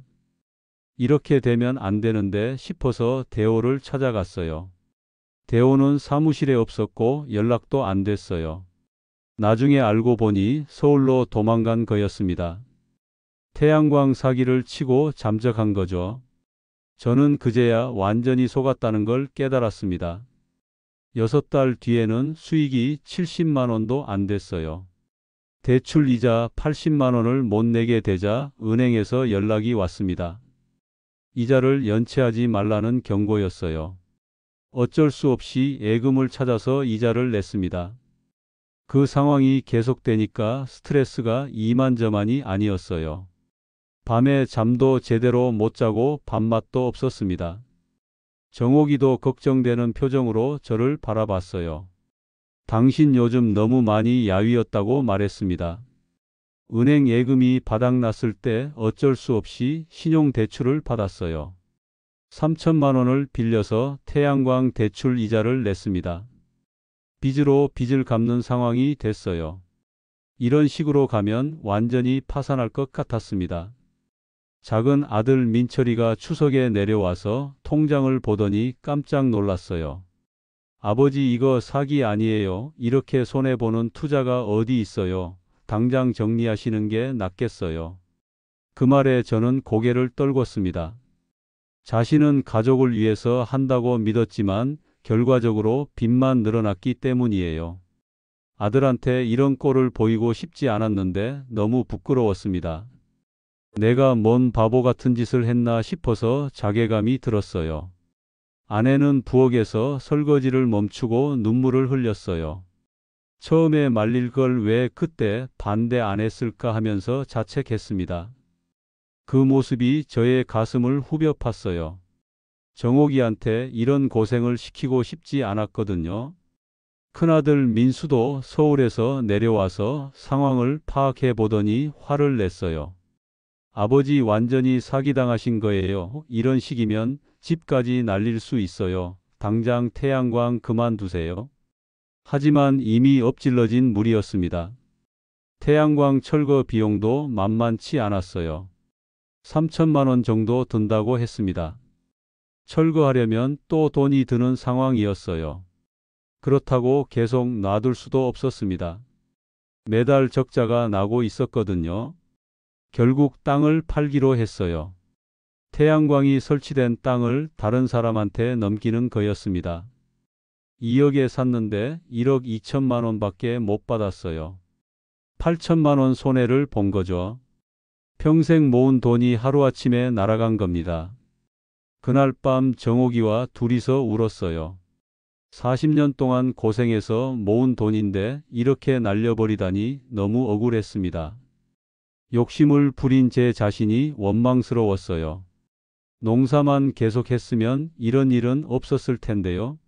이렇게 되면 안 되는데 싶어서 대호를 찾아갔어요. 대호는 사무실에 없었고 연락도 안 됐어요. 나중에 알고 보니 서울로 도망간 거였습니다. 태양광 사기를 치고 잠적한 거죠. 저는 그제야 완전히 속았다는 걸 깨달았습니다. 6달 뒤에는 수익이 70만 원도 안 됐어요. 대출 이자 80만 원을 못 내게 되자 은행에서 연락이 왔습니다. 이자를 연체하지 말라는 경고였어요. 어쩔 수 없이 예금을 찾아서 이자를 냈습니다. 그 상황이 계속되니까 스트레스가 이만저만이 아니었어요. 밤에 잠도 제대로 못 자고 밥맛도 없었습니다. 정옥이도 걱정되는 표정으로 저를 바라봤어요. 당신 요즘 너무 많이 야위었다고 말했습니다. 은행 예금이 바닥났을 때 어쩔 수 없이 신용대출을 받았어요. 3천만 원을 빌려서 태양광 대출 이자를 냈습니다. 빚으로 빚을 갚는 상황이 됐어요. 이런 식으로 가면 완전히 파산할 것 같았습니다. 작은 아들 민철이가 추석에 내려와서 통장을 보더니 깜짝 놀랐어요. 아버지, 이거 사기 아니에요? 이렇게 손해보는 투자가 어디 있어요? 당장 정리하시는 게 낫겠어요. 그 말에 저는 고개를 떨궜습니다. 자신은 가족을 위해서 한다고 믿었지만 결과적으로 빚만 늘어났기 때문이에요. 아들한테 이런 꼴을 보이고 싶지 않았는데 너무 부끄러웠습니다. 내가 뭔 바보 같은 짓을 했나 싶어서 자괴감이 들었어요. 아내는 부엌에서 설거지를 멈추고 눈물을 흘렸어요. 처음에 말릴 걸 왜 그때 반대 안 했을까 하면서 자책했습니다. 그 모습이 저의 가슴을 후벼 팠어요. 정옥이한테 이런 고생을 시키고 싶지 않았거든요. 큰아들 민수도 서울에서 내려와서 상황을 파악해 보더니 화를 냈어요. 아버지 완전히 사기당하신 거예요. 이런 식이면 집까지 날릴 수 있어요. 당장 태양광 그만두세요. 하지만 이미 엎질러진 물이었습니다. 태양광 철거 비용도 만만치 않았어요. 3천만 원 정도 든다고 했습니다. 철거하려면 또 돈이 드는 상황이었어요. 그렇다고 계속 놔둘 수도 없었습니다. 매달 적자가 나고 있었거든요. 결국 땅을 팔기로 했어요. 태양광이 설치된 땅을 다른 사람한테 넘기는 거였습니다. 2억에 샀는데 1억 2천만 원밖에 못 받았어요. 8천만 원 손해를 본 거죠. 평생 모은 돈이 하루아침에 날아간 겁니다. 그날 밤 정옥이와 둘이서 울었어요. 40년 동안 고생해서 모은 돈인데 이렇게 날려버리다니 너무 억울했습니다. 욕심을 부린 제 자신이 원망스러웠어요. 농사만 계속했으면 이런 일은 없었을 텐데요.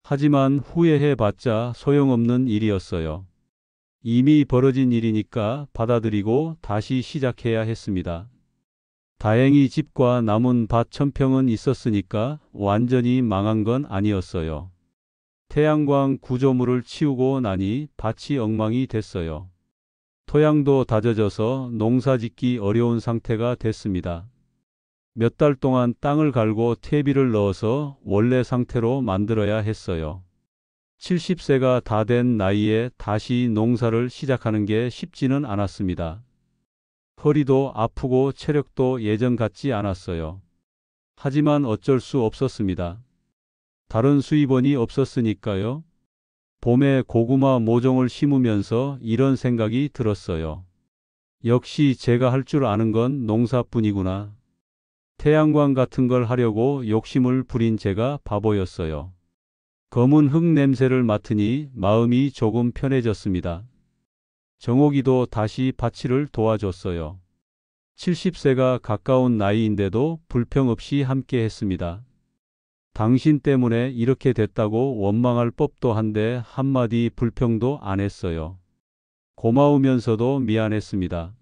하지만 후회해봤자 소용없는 일이었어요. 이미 벌어진 일이니까 받아들이고 다시 시작해야 했습니다. 다행히 집과 남은 밭 1000평은 있었으니까 완전히 망한 건 아니었어요. 태양광 구조물을 치우고 나니 밭이 엉망이 됐어요. 토양도 다져져서 농사짓기 어려운 상태가 됐습니다. 몇 달 동안 땅을 갈고 퇴비를 넣어서 원래 상태로 만들어야 했어요. 70세가 다 된 나이에 다시 농사를 시작하는 게 쉽지는 않았습니다. 허리도 아프고 체력도 예전 같지 않았어요. 하지만 어쩔 수 없었습니다. 다른 수입원이 없었으니까요. 봄에 고구마 모종을 심으면서 이런 생각이 들었어요. 역시 제가 할 줄 아는 건 농사뿐이구나. 태양광 같은 걸 하려고 욕심을 부린 제가 바보였어요. 검은 흙 냄새를 맡으니 마음이 조금 편해졌습니다. 정옥이도 다시 밭일을 도와줬어요. 70세가 가까운 나이인데도 불평 없이 함께 했습니다. 당신 때문에 이렇게 됐다고 원망할 법도 한데 한마디 불평도 안 했어요. 고마우면서도 미안했습니다.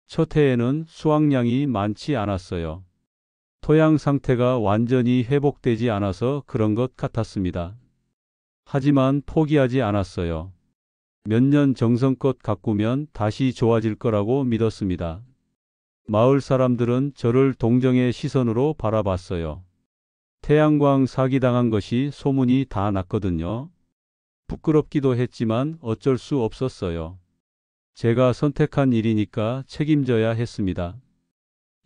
첫 해에는 수확량이 많지 않았어요. 토양 상태가 완전히 회복되지 않아서 그런 것 같았습니다. 하지만 포기하지 않았어요. 몇 년 정성껏 가꾸면 다시 좋아질 거라고 믿었습니다. 마을 사람들은 저를 동정의 시선으로 바라봤어요. 태양광 사기당한 것이 소문이 다 났거든요. 부끄럽기도 했지만 어쩔 수 없었어요. 제가 선택한 일이니까 책임져야 했습니다.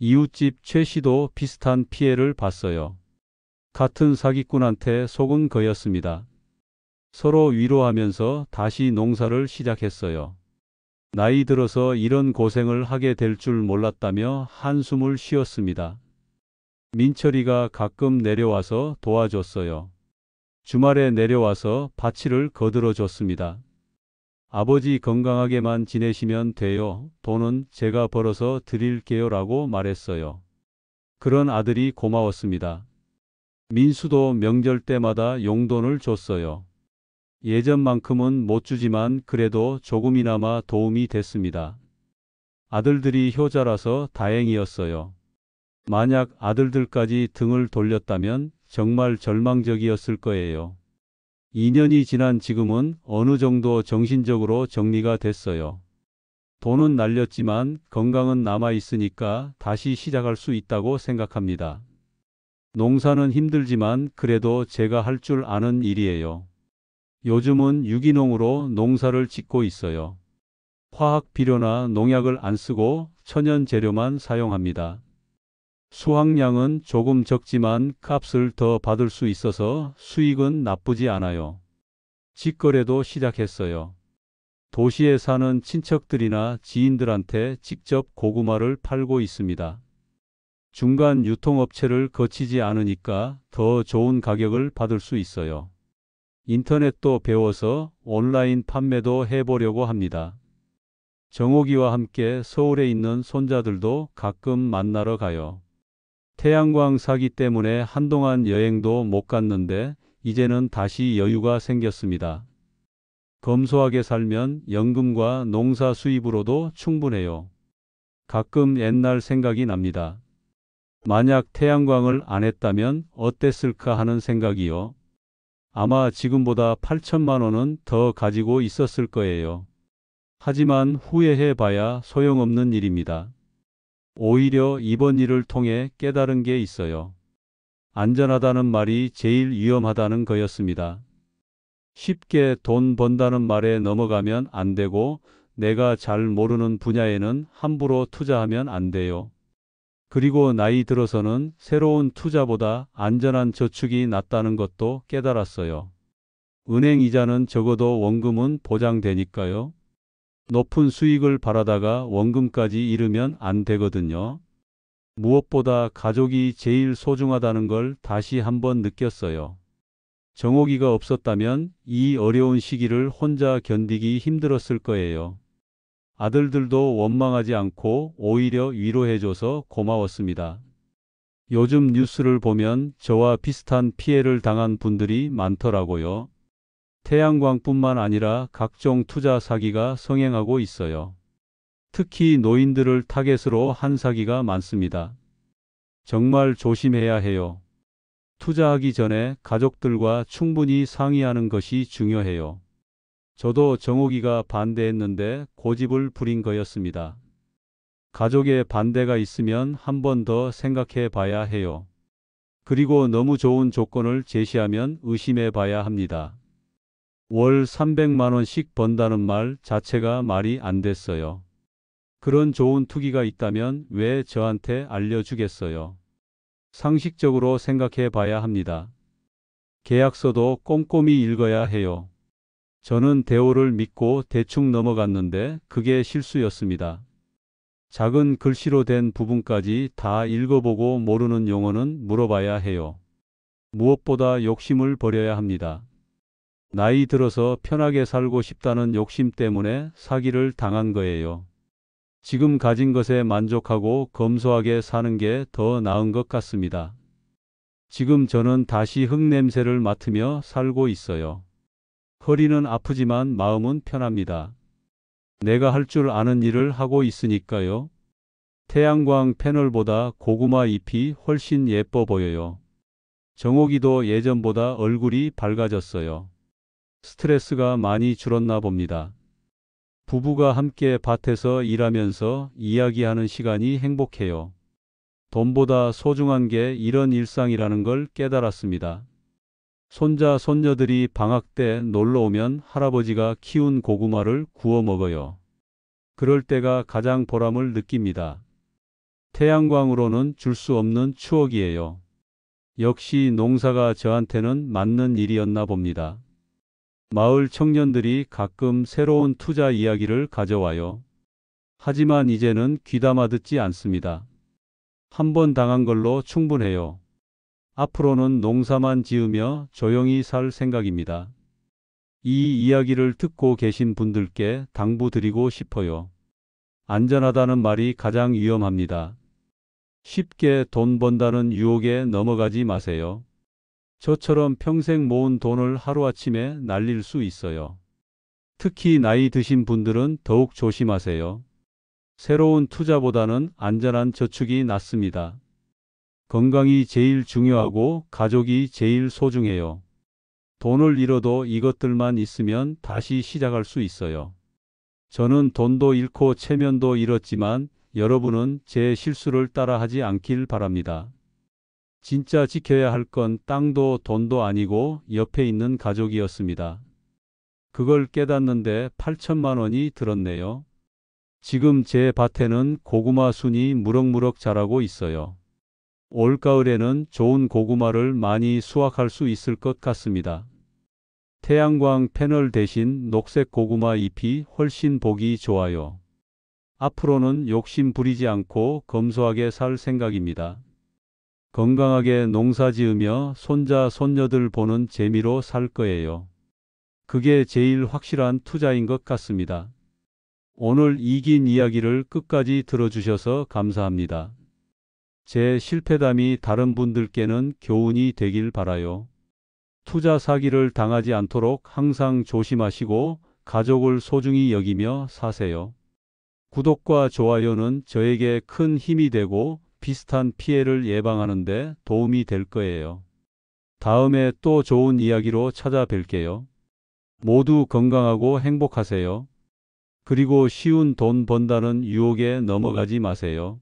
이웃집 최 씨도 비슷한 피해를 봤어요. 같은 사기꾼한테 속은 거였습니다. 서로 위로하면서 다시 농사를 시작했어요. 나이 들어서 이런 고생을 하게 될 줄 몰랐다며 한숨을 쉬었습니다. 민철이가 가끔 내려와서 도와줬어요. 주말에 내려와서 밭일을 거들어 줬습니다. 아버지 건강하게만 지내시면 돼요. 돈은 제가 벌어서 드릴게요 라고 말했어요. 그런 아들이 고마웠습니다. 민수도 명절 때마다 용돈을 줬어요. 예전만큼은 못 주지만 그래도 조금이나마 도움이 됐습니다. 아들들이 효자라서 다행이었어요. 만약 아들들까지 등을 돌렸다면 정말 절망적이었을 거예요. 2년이 지난 지금은 어느 정도 정신적으로 정리가 됐어요. 돈은 날렸지만 건강은 남아 있으니까 다시 시작할 수 있다고 생각합니다. 농사는 힘들지만 그래도 제가 할 줄 아는 일이에요. 요즘은 유기농으로 농사를 짓고 있어요. 화학 비료나 농약을 안 쓰고 천연 재료만 사용합니다. 수확량은 조금 적지만 값을 더 받을 수 있어서 수익은 나쁘지 않아요. 직거래도 시작했어요. 도시에 사는 친척들이나 지인들한테 직접 고구마를 팔고 있습니다. 중간 유통업체를 거치지 않으니까 더 좋은 가격을 받을 수 있어요. 인터넷도 배워서 온라인 판매도 해보려고 합니다. 정옥이와 함께 서울에 있는 손자들도 가끔 만나러 가요. 태양광 사기 때문에 한동안 여행도 못 갔는데 이제는 다시 여유가 생겼습니다. 검소하게 살면 연금과 농사 수입으로도 충분해요. 가끔 옛날 생각이 납니다. 만약 태양광을 안 했다면 어땠을까 하는 생각이요. 아마 지금보다 8천만 원은 더 가지고 있었을 거예요. 하지만 후회해 봐야 소용없는 일입니다. 오히려 이번 일을 통해 깨달은 게 있어요. 안전하다는 말이 제일 위험하다는 거였습니다. 쉽게 돈 번다는 말에 넘어가면 안 되고 내가 잘 모르는 분야에는 함부로 투자하면 안 돼요. 그리고 나이 들어서는 새로운 투자보다 안전한 저축이 낫다는 것도 깨달았어요. 은행 이자는 적어도 원금은 보장되니까요. 높은 수익을 바라다가 원금까지 잃으면 안 되거든요. 무엇보다 가족이 제일 소중하다는 걸 다시 한번 느꼈어요. 정옥이가 없었다면 이 어려운 시기를 혼자 견디기 힘들었을 거예요. 아들들도 원망하지 않고 오히려 위로해줘서 고마웠습니다. 요즘 뉴스를 보면 저와 비슷한 피해를 당한 분들이 많더라고요. 태양광뿐만 아니라 각종 투자 사기가 성행하고 있어요. 특히 노인들을 타겟으로 한 사기가 많습니다. 정말 조심해야 해요. 투자하기 전에 가족들과 충분히 상의하는 것이 중요해요. 저도 정옥이가 반대했는데 고집을 부린 거였습니다. 가족의 반대가 있으면 한 번 더 생각해 봐야 해요. 그리고 너무 좋은 조건을 제시하면 의심해 봐야 합니다. 월 300만 원씩 번다는 말 자체가 말이 안 됐어요. 그런 좋은 투기가 있다면 왜 저한테 알려주겠어요? 상식적으로 생각해 봐야 합니다. 계약서도 꼼꼼히 읽어야 해요. 저는 대호를 믿고 대충 넘어갔는데 그게 실수였습니다. 작은 글씨로 된 부분까지 다 읽어보고 모르는 용어는 물어봐야 해요. 무엇보다 욕심을 버려야 합니다. 나이 들어서 편하게 살고 싶다는 욕심 때문에 사기를 당한 거예요. 지금 가진 것에 만족하고 검소하게 사는 게 더 나은 것 같습니다. 지금 저는 다시 흙냄새를 맡으며 살고 있어요. 허리는 아프지만 마음은 편합니다. 내가 할 줄 아는 일을 하고 있으니까요. 태양광 패널보다 고구마 잎이 훨씬 예뻐 보여요. 정옥이도 예전보다 얼굴이 밝아졌어요. 스트레스가 많이 줄었나 봅니다. 부부가 함께 밭에서 일하면서 이야기하는 시간이 행복해요. 돈보다 소중한 게 이런 일상이라는 걸 깨달았습니다. 손자, 손녀들이 방학 때 놀러 오면 할아버지가 키운 고구마를 구워 먹어요. 그럴 때가 가장 보람을 느낍니다. 태양광으로는 줄 수 없는 추억이에요. 역시 농사가 저한테는 맞는 일이었나 봅니다. 마을 청년들이 가끔 새로운 투자 이야기를 가져와요. 하지만 이제는 귀담아 듣지 않습니다. 한 번 당한 걸로 충분해요. 앞으로는 농사만 지으며 조용히 살 생각입니다. 이 이야기를 듣고 계신 분들께 당부드리고 싶어요. 안전하다는 말이 가장 위험합니다. 쉽게 돈 번다는 유혹에 넘어가지 마세요. 저처럼 평생 모은 돈을 하루아침에 날릴 수 있어요. 특히 나이 드신 분들은 더욱 조심하세요. 새로운 투자보다는 안전한 저축이 낫습니다. 건강이 제일 중요하고 가족이 제일 소중해요. 돈을 잃어도 이것들만 있으면 다시 시작할 수 있어요. 저는 돈도 잃고 체면도 잃었지만 여러분은 제 실수를 따라하지 않길 바랍니다. 진짜 지켜야 할 건 땅도 돈도 아니고 옆에 있는 가족이었습니다. 그걸 깨닫는데 8천만 원이 들었네요. 지금 제 밭에는 고구마 순이 무럭무럭 자라고 있어요. 올가을에는 좋은 고구마를 많이 수확할 수 있을 것 같습니다. 태양광 패널 대신 녹색 고구마 잎이 훨씬 보기 좋아요. 앞으로는 욕심 부리지 않고 검소하게 살 생각입니다. 건강하게 농사 지으며 손자, 손녀들 보는 재미로 살 거예요. 그게 제일 확실한 투자인 것 같습니다. 오늘 이 긴 이야기를 끝까지 들어주셔서 감사합니다. 제 실패담이 다른 분들께는 교훈이 되길 바라요. 투자 사기를 당하지 않도록 항상 조심하시고 가족을 소중히 여기며 사세요. 구독과 좋아요는 저에게 큰 힘이 되고 비슷한 피해를 예방하는 데 도움이 될 거예요. 다음에 또 좋은 이야기로 찾아뵐게요. 모두 건강하고 행복하세요. 그리고 쉬운 돈 번다는 유혹에 넘어가지 마세요.